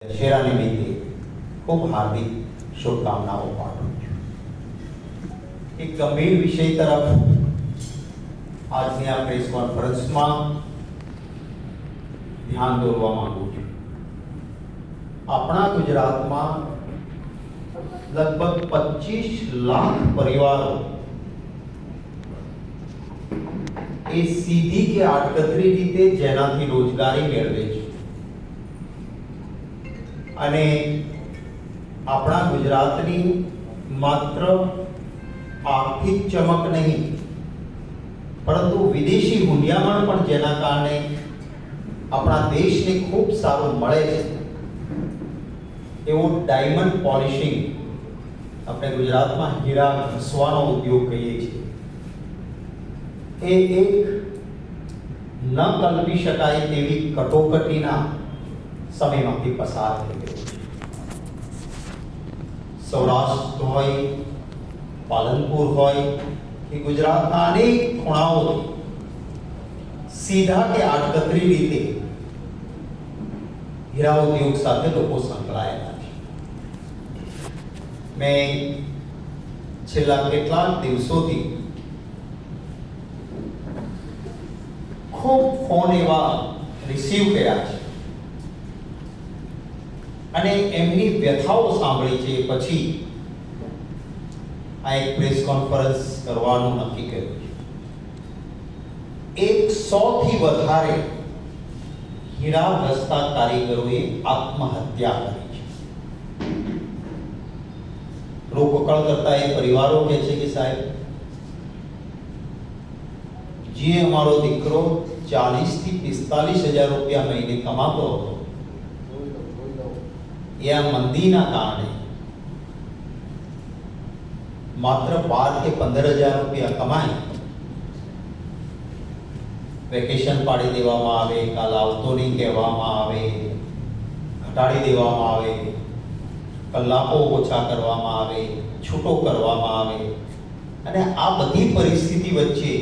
દશેરા નિમિત્તે ખૂબ હાર્દિક શુભકામનાઓ પાઠવું છું. એક ગંભીર વિષય તરફ આજની આ પ્રેસ કોન્ફરન્સમાં ધ્યાન દોરવા માંગુ છું. આપણા ગુજરાતમાં લગભગ 25 લાખ પરિવારો એ સીધી કે આડકતરી રીતે જેનાથી રોજગારી મેળવે છે અને આપણા ગુજરાતની માત્ર આર્થિક ચમક નહીં પરંતુ વિદેશી હુંડિયામણ પણ જેના કારણે આપણા દેશને ખૂબ સારું મળે છે એવું ડાયમંડ પોલિશિંગ, આપણે ગુજરાતમાં હીરા ઘસવાનો ઉદ્યોગ કહીએ છીએ, એ એક ન કલ્પી શકાય તેવી કટોકટીના સમયમાંથી પસાર થઈ ગયો છે. સૌરાષ્ટ્ર હોય, પાલનપુર હોય કે ગુજરાતના અનેક ખૂણાઓથી સીધા કે આડકતરી રીતે હીરા ઉદ્યોગ સાથે લોકો સંકળાયેલા છે. મેં છેલ્લા કેટલાક દિવસોથી ખૂબ ફોન એવા રિસીવ કર્યા છે અને એમની વ્યથાઓ સાંભળી છે. પછી આ એક પ્રેસ કોન્ફરન્સ કરવાનું નક્કી કર્યું છે. 100 થી વધારે હીરા ઘસતા કારીગરોએ આત્મહત્યા કરી છે. રોકકળ કરતા એ પરિવારો કહે છે કે સાહેબ, જે અમારો દીકરો 40 થી 45 હજાર રૂપિયા મહિને કમાતો હતો, એ આ મંદીના કારણે માત્ર 12 કે 15 હજાર રૂપિયા કમાય, વેકેશન પાડી દેવામાં આવે, કાલ આવતો નહીં કહેવામાં આવે, ઘટાડી દેવામાં આવે, કલાકો ઓછા કરવામાં આવે, છૂટો કરવામાં આવે, અને આ બધી પરિસ્થિતિ વચ્ચે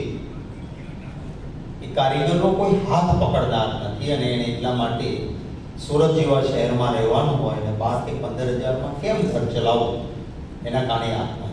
એ કારીગરનો કોઈ હાથ પકડનાર નથી અને એને એટલા માટે સુરત જેવા શહેરમાં રહેવાનું હોય અને 12 કે 15 હજારમાં કેમ ઘર ચલાવવું, એના કારણે આત્મહત્યા